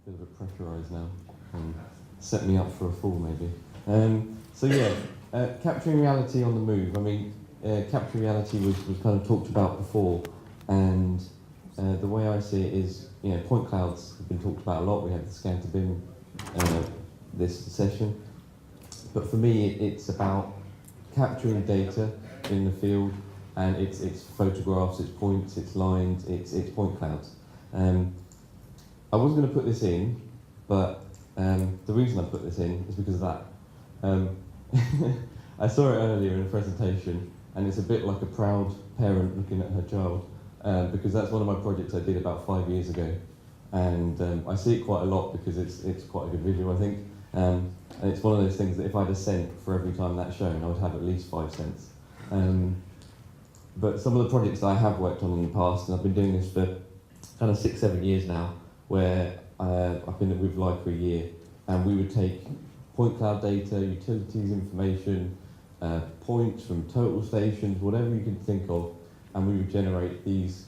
bit of a pressurised now and set me up for a fall maybe. So yeah, capturing reality on the move. I mean, capturing reality was kind of talked about before, and the way I see it is, point clouds have been talked about a lot. We had the scan to BIM this session, but for me it's about capturing data in the field, and it's photographs, it's points, it's lines, it's point clouds. I was going to put this in, but the reason I put this in is because of that. I saw it earlier in a presentation, and it's a bit like a proud parent looking at her child, because that's one of my projects I did about 5 years ago, and I see it quite a lot because it's quite a good visual, I think, and it's one of those things that if I had a cent for every time that's shown, I would have at least 5 cents. But some of the projects that I have worked on in the past, and I've been doing this for kind of 6-7 years now, where I've been with Leica a year, and we would take point cloud data, utilities information, points from total stations, whatever you can think of, and we would generate these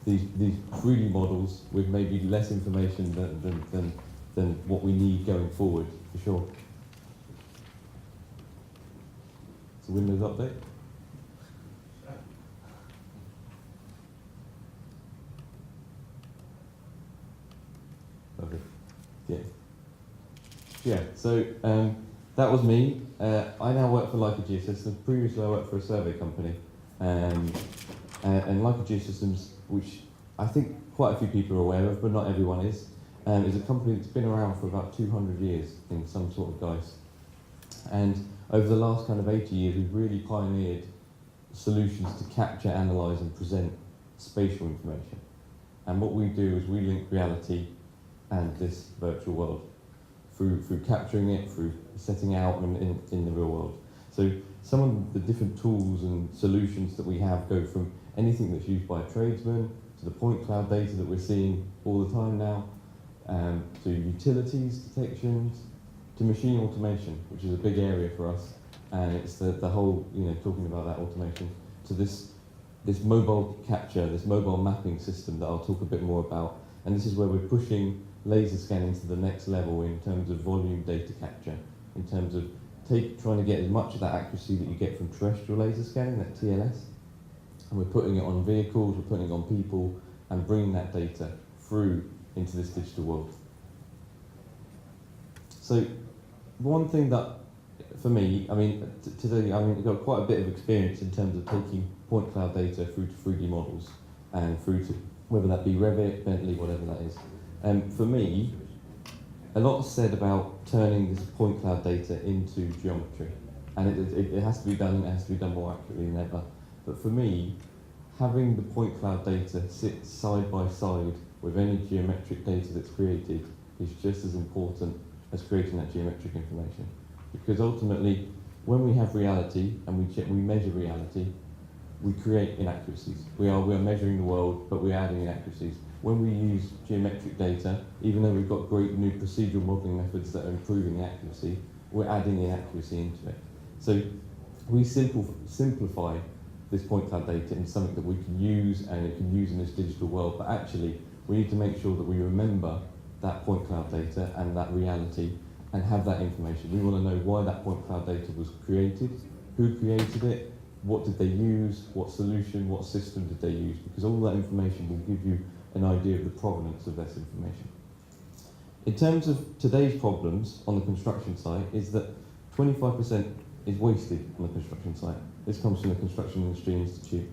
3D models with maybe less information than what we need going forward, for sure. It's a Windows update. Okay. Yeah, so that was me. I now work for Leica Geosystems. Previously I worked for a survey company. And Leica Geosystems, which I think quite a few people are aware of, but not everyone is a company that's been around for about 200 years in some sort of guise. And over the last kind of 80 years, we've really pioneered solutions to capture, analyse and present spatial information. And what we do is we link reality and this virtual world through capturing it, through setting out in the real world. So some of the different tools and solutions that we have go from anything that's used by a tradesman to the point cloud data that we're seeing all the time now, to utilities detections, to machine automation, which is a big area for us, and it's the whole, talking about that automation, to this mobile capture, this mobile mapping system that I'll talk a bit more about. And this is where we're pushing laser scanning to the next level in terms of volume data capture, in terms of trying to get as much of that accuracy that you get from terrestrial laser scanning, that TLS, and we're putting it on vehicles, we're putting it on people, and bringing that data through into this digital world. So one thing that, for me, today I've got quite a bit of experience in terms of taking point cloud data through to 3D models, and through to, whether that be Revit, Bentley, whatever that is. For me, a lot is said about turning this point cloud data into geometry, and it has to be done, and it has to be done more accurately than ever. But for me, having the point cloud data sit side by side with any geometric data that's created is just as important as creating that geometric information. Because ultimately, when we have reality and we measure reality, we create inaccuracies. We are measuring the world, but we're adding inaccuracies. When we use geometric data, even though we've got great new procedural modelling methods that are improving the accuracy, we're adding inaccuracy into it. So we simplify this point cloud data into something that we can use, and it can use in this digital world, but actually we need to make sure that we remember that point cloud data and that reality and have that information. We want to know why that point cloud data was created, who created it, what did they use, what solution, what system did they use, because all that information will give you an idea of the provenance of this information. In terms of today's problems on the construction site, is that 25% is wasted on the construction site. This comes from the Construction Industry Institute.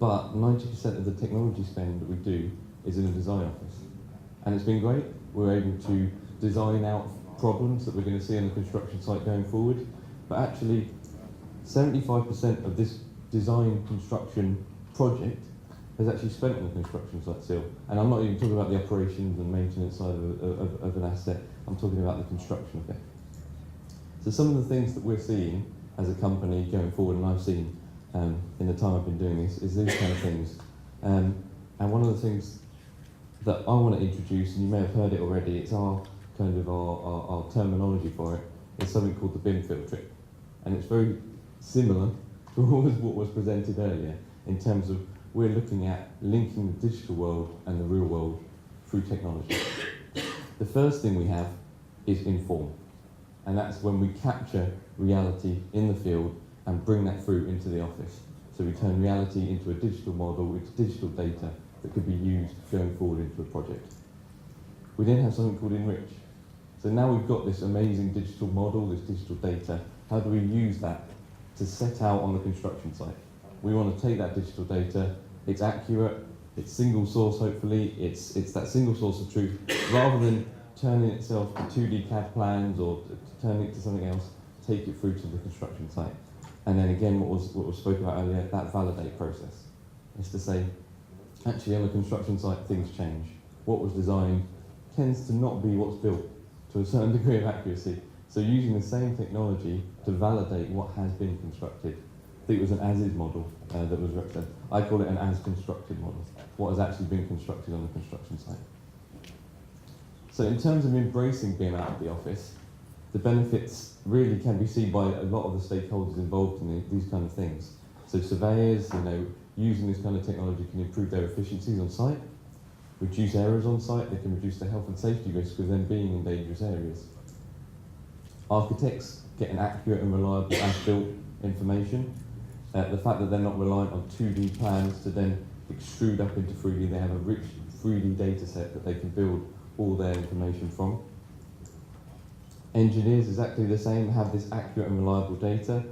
But 90% of the technology spend that we do is in a design office. And it's been great. We're able to design out problems that we're going to see on the construction site going forward. But actually, 75% of this design construction project is actually spent on the construction site still. And I'm not even talking about the operations and maintenance side of an asset, I'm talking about the construction of it. So some of the things that we're seeing as a company going forward, and I've seen in the time I've been doing this, is these kind of things. And one of the things that I want to introduce, and you may have heard it already, it's our terminology for it, is something called the BIM field trip. And it's very similar to what was presented earlier, in terms of we're looking at linking the digital world and the real world through technology. The first thing we have is inform, and that's when we capture reality in the field and bring that through into the office. So we turn reality into a digital model, into digital data that could be used going forward into a project. We then have something called Enrich. So now we've got this amazing digital model, this digital data. How do we use that to set out on the construction site? We want to take that digital data, it's accurate, it's single source hopefully, it's that single source of truth, rather than turning itself to 2D CAD plans or turning it to something else, take it through to the construction site. And then again, what was spoken about earlier, that validate process. Is to say, actually on the construction site, things change. What was designed tends to not be what's built to a certain degree of accuracy. So using the same technology to validate what has been constructed. I think it was an as-is model that was represented. I call it an as-constructed model. What has actually been constructed on the construction site. So in terms of embracing BIM out of the office, the benefits really can be seen by a lot of the stakeholders involved in these kind of things. So surveyors, using this kind of technology can improve their efficiencies on site, reduce errors on site, they can reduce the health and safety risk of them being in dangerous areas. Architects get an accurate and reliable as-built information. The fact that they're not reliant on 2D plans to then extrude up into 3D, they have a rich 3D data set that they can build all their information from. Engineers, exactly the same, have this accurate and reliable data.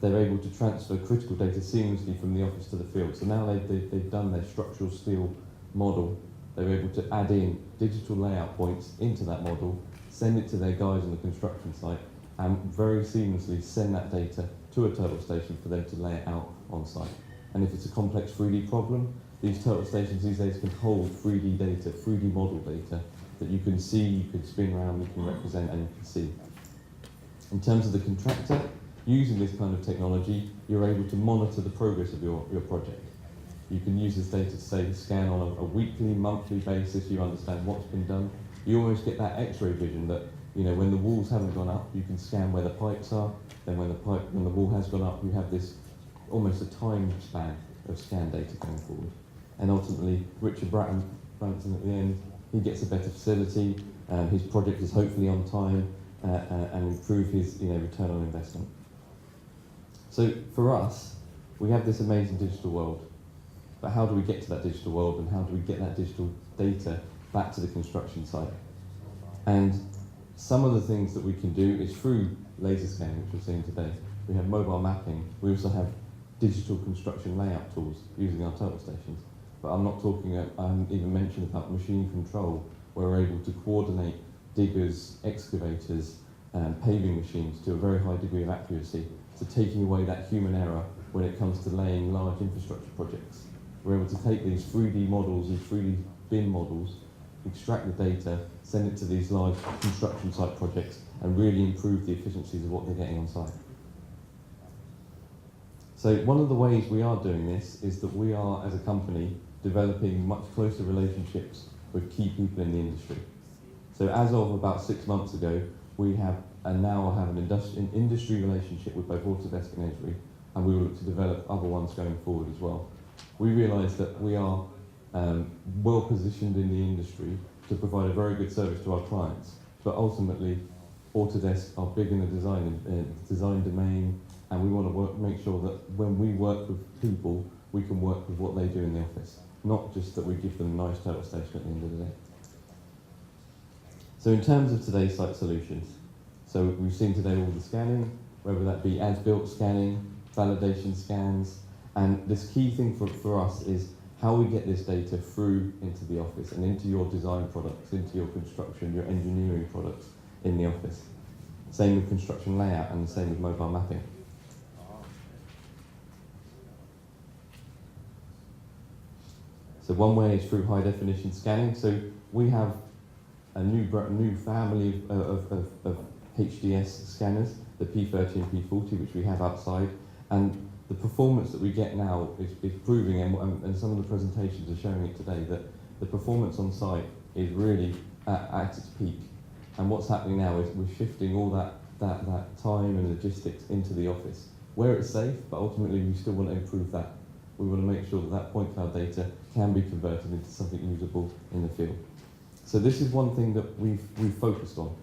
They're able to transfer critical data seamlessly from the office to the field. So now they've done their structural steel model. They're able to add in digital layout points into that model, send it to their guys on the construction site, and very seamlessly send that data to a turtle station for them to lay it out on site. And if it's a complex 3D problem, these turtle stations these days can hold 3D data, 3D model data, that you can see, you can spin around, you can represent, and you can see. In terms of the contractor, using this kind of technology, you're able to monitor the progress of your project. You can use this data to say scan on a weekly, monthly basis, you understand what's been done. You almost get that X-ray vision that, when the walls haven't gone up, you can scan where the pipes are, then when the wall has gone up, you have this almost a time span of scan data going forward. And ultimately, Richard Branson at the end, he gets a better facility, his project is hopefully on time, and improve his return on investment. So for us, we have this amazing digital world, but how do we get to that digital world, and how do we get that digital data back to the construction site? And some of the things that we can do is through laser scanning, which we're seeing today. We have mobile mapping, we also have digital construction layout tools using our turtle stations. But I haven't even mentioned about machine control, where we're able to coordinate diggers, excavators, paving machines to a very high degree of accuracy, so taking away that human error when it comes to laying large infrastructure projects. We're able to take these 3D models, these 3D BIM models, extract the data, send it to these large construction site projects, and really improve the efficiencies of what they're getting on site. So one of the ways we are doing this is that we are, as a company, developing much closer relationships with key people in the industry. So as of about 6 months ago, we have an industry relationship with both Autodesk and Esri, and we will look to develop other ones going forward as well. We realise that we are well positioned in the industry to provide a very good service to our clients, but ultimately Autodesk are big in the design domain, and we want to make sure that when we work with people, we can work with what they do in the office, not just that we give them a nice turtle station at the end of the day. So in terms of today's site solutions, so we've seen today all the scanning, whether that be as-built scanning, validation scans, and this key thing for us is how we get this data through into the office and into your design products, into your construction, your engineering products in the office. Same with construction layout and the same with mobile mapping. So one way is through high definition scanning. So we have a new family of HDS scanners, the P30 and P40, which we have outside, and the performance that we get now is proving, and some of the presentations are showing it today, that the performance on site is really at its peak. And what's happening now is we're shifting all that time and logistics into the office, where it's safe, but ultimately we still want to improve that. We want to make sure that point cloud data can be converted into something usable in the field. So this is one thing that we've focused on.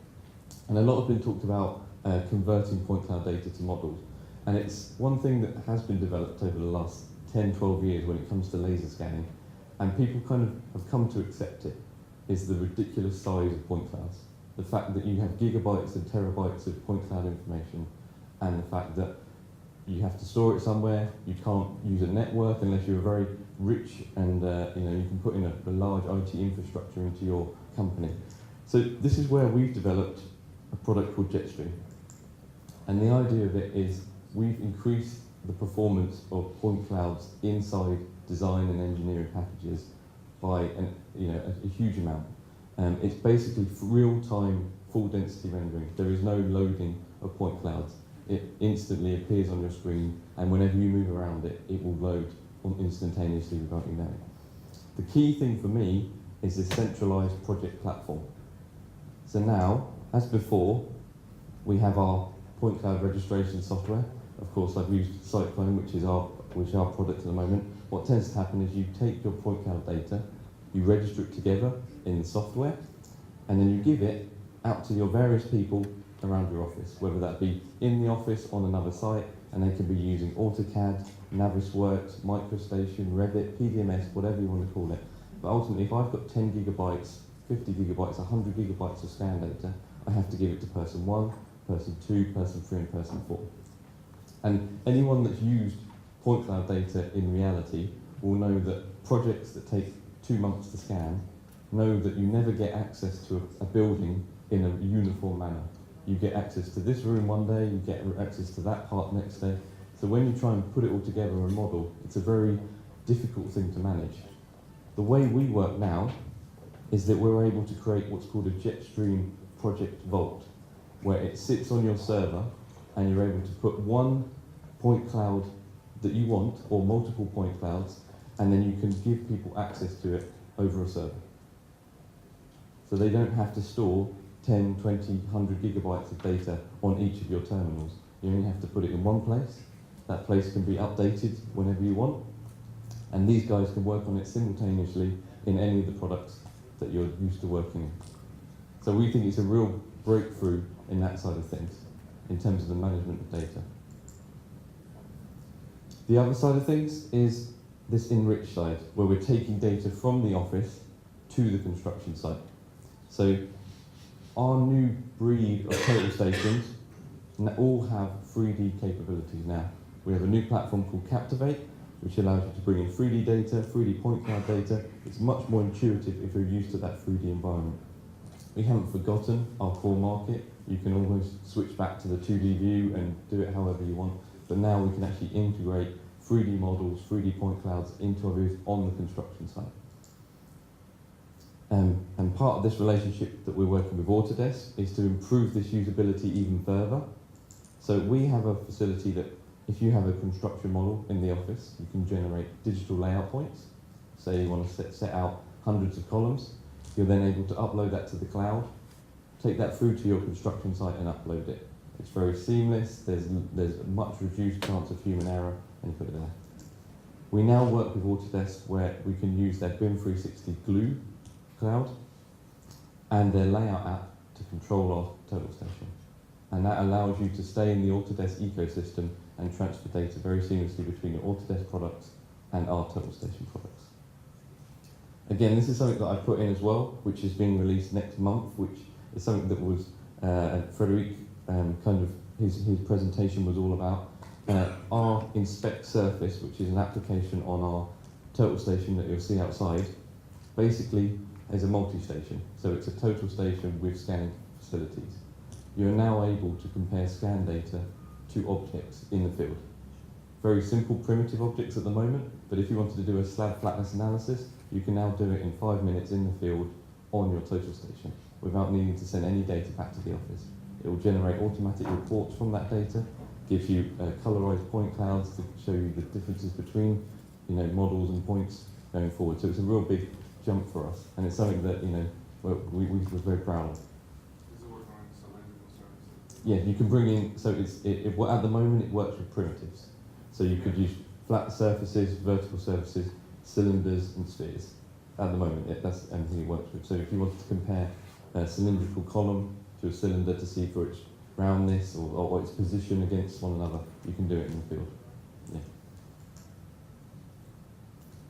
And a lot has been talked about converting point cloud data to models. And it's one thing that has been developed over the last 10, 12 years when it comes to laser scanning. And people kind of have come to accept it, is the ridiculous size of point clouds. The fact that you have gigabytes and terabytes of point cloud information, and the fact that you have to store it somewhere, you can't use a network unless you're very rich and you can put in a large IT infrastructure into your company. So this is where we've developed a product called Jetstream. And the idea of it is we've increased the performance of point clouds inside design and engineering packages by a huge amount. It's basically real-time, full-density rendering. There is no loading of point clouds. It instantly appears on your screen, and whenever you move around it, it will load instantaneously without you knowing. The key thing for me is this centralized project platform. So now, as before, we have our point cloud registration software. Of course, I've used Cyclone, which is our product at the moment. What tends to happen is you take your point cloud data, you register it together in the software, and then you give it out to your various people around your office, whether that be in the office, on another site, and they can be using AutoCAD, Navisworks, MicroStation, Revit, PDMS, whatever you want to call it. But ultimately, if I've got 10 gigabytes, 50 gigabytes, 100 gigabytes of scan data, I have to give it to person 1, person 2, person 3, and person 4. And anyone that's used point cloud data in reality will know that projects that take 2 months to scan know that you never get access to a building in a uniform manner. You get access to this room one day, you get access to that part next day. So when you try and put it all together in a model, it's a very difficult thing to manage. The way we work now is that we're able to create what's called a Jetstream project vault, where it sits on your server and you're able to put one point cloud that you want, or multiple point clouds, and then you can give people access to it over a server. So they don't have to store 10, 20, 100 gigabytes of data on each of your terminals. You only have to put it in one place. That place can be updated whenever you want, and these guys can work on it simultaneously in any of the products that you're used to working in. So we think it's a real breakthrough in that side of things, in terms of the management of data. The other side of things is this Enrich side, where we're taking data from the office to the construction site. So our new breed of total stations all have 3D capabilities now. We have a new platform called Captivate, which allows you to bring in 3D data, 3D point cloud data. It's much more intuitive if you're used to that 3D environment. We haven't forgotten our core market. You can always switch back to the 2D view and do it however you want. But now we can actually integrate 3D models, 3D point clouds into our views on the construction site. And part of this relationship that we're working with Autodesk is to improve this usability even further. So we have a facility that if you have a construction model in the office, you can generate digital layout points. Say you want to set out hundreds of columns, you're then able to upload that to the cloud, take that through to your construction site and upload it. It's very seamless, there's a much reduced chance of human error, and you put it there. We now work with Autodesk where we can use their BIM 360 Glue cloud and their layout app to control our total station. And that allows you to stay in the Autodesk ecosystem and transfer data very seamlessly between your Autodesk products and our total station products. Again, this is something that I put in as well, which is being released next month, which is something that was Frederic his presentation was all about. Our Inspect Surface, which is an application on our total station that you'll see outside, basically is a multi-station. So it's a total station with scanning facilities. You're now able to compare scan data to objects in the field. Very simple, primitive objects at the moment, but if you wanted to do a slab flatness analysis, you can now do it in 5 minutes in the field on your total station without needing to send any data back to the office. It will generate automatic reports from that data, give you colorized point clouds to show you the differences between models and points going forward. So it's a real big jump for us, and it's something that we were very proud of. Yeah, you can bring in, so at the moment it works with primitives. So you could use flat surfaces, vertical surfaces, cylinders and spheres. at the moment, that's anything it works with. So if you wanted to compare a cylindrical column to a cylinder to see for its roundness or its position against one another, you can do it in the field. Yeah.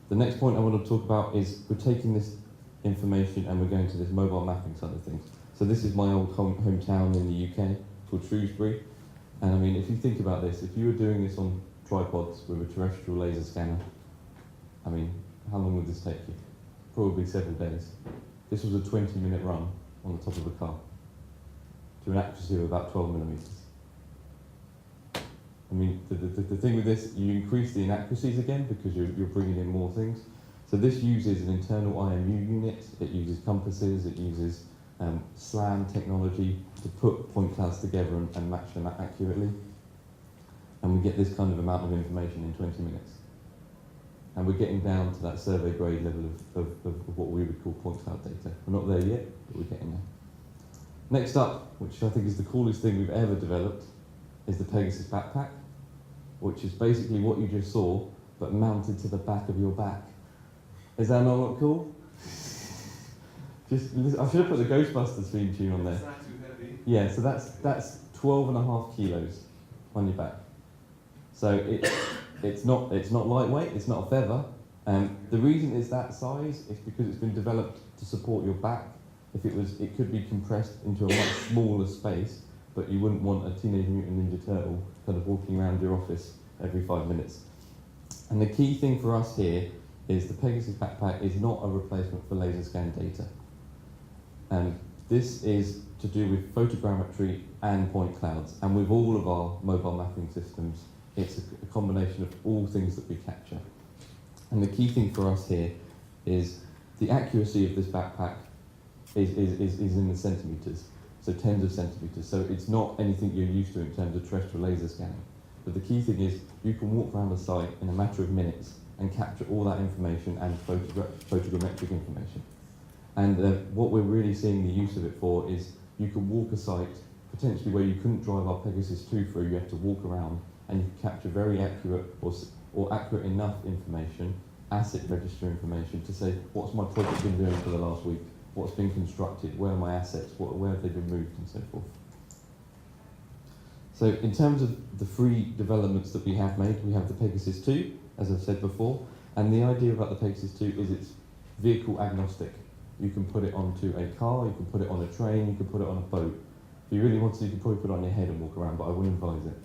The next point I want to talk about is we're taking this information and we're going to this mobile mapping side of things. So this is my old hometown in the UK called Shrewsbury. And I mean, if you think about this, if you were doing this on tripods with a terrestrial laser scanner, I mean, how long would this take you? Probably several days. This was a 20-minute run on the top of a car to an accuracy of about 12 millimeters. I mean, the thing with this, you increase the inaccuracies again because you're bringing in more things. So this uses an internal IMU unit, it uses compasses, it uses SLAM technology to put point clouds together and match them accurately. And we get this kind of amount of information in 20 minutes. And we're getting down to that survey grade level of what we would call point cloud data. We're not there yet, but we're getting there. Next up, which I think is the coolest thing we've ever developed, is the Pegasus Backpack, which is basically what you just saw, but mounted to the back of your back. Is that not look cool? I should have put the Ghostbusters theme tune on there. It's not too heavy. Yeah, so that's 12.5 kilos on your back. So it's not lightweight, it's not a feather. The reason it's that size is because it's been developed to support your back. It could be compressed into a much smaller space, but you wouldn't want a Teenage Mutant Ninja Turtle kind of walking around your office every 5 minutes. And the key thing for us here is the Pegasus Backpack is not a replacement for laser scan data. This is to do with photogrammetry and point clouds, and with all of our mobile mapping systems, it's a combination of all things that we capture. And the key thing for us here is the accuracy of this backpack is in the centimetres, so tens of centimetres. So it's not anything you're used to in terms of terrestrial laser scanning. But the key thing is you can walk around a site in a matter of minutes and capture all that information and photogrammetric information. And what we're really seeing the use of it for is you can walk a site potentially where you couldn't drive our Pegasus 2 through, you have to walk around and you can capture very accurate or accurate enough information, asset register information to say what's my project been doing for the last week, what's been constructed, where are my assets, where have they been moved and so forth. So in terms of the free developments that we have made, we have the Pegasus 2, as I've said before, and the idea about the Pegasus 2 is it's vehicle agnostic. You can put it onto a car, you can put it on a train, you can put it on a boat. If you really want to, you can probably put it on your head and walk around, but I wouldn't advise it.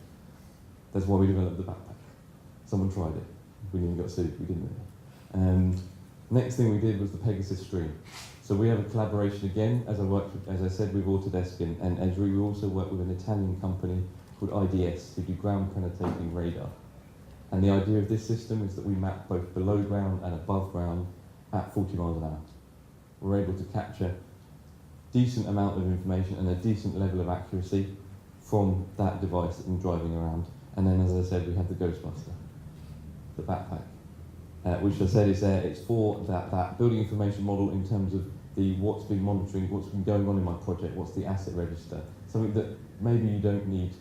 That's why we developed the backpack. Someone tried it. We nearly got sued, we didn't really. Next thing we did was the Pegasus Stream. So we have a collaboration again, as I said, with Autodesk and Esri. We also work with an Italian company called IDS, who do ground penetrating radar. And the idea of this system is that we map both below ground and above ground at 40 miles an hour. We're able to capture decent amount of information and a decent level of accuracy from that device and driving around. And then, as I said, we have the Ghostbuster, the backpack, which I said is there. It's for that building information model in terms of what's been monitoring, what's been going on in my project, what's the asset register, something that maybe you don't need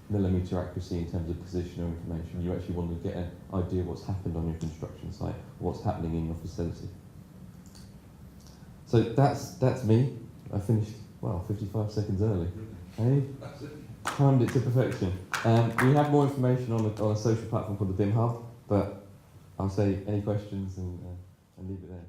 millimetre accuracy in terms of position or information. You actually want to get an idea of what's happened on your construction site, what's happening in your facility. So that's me. I finished, 55 seconds early. Hey? Timed it to perfection. We have more information on a social platform called the BIM Hub, but I'll say any questions and leave it there.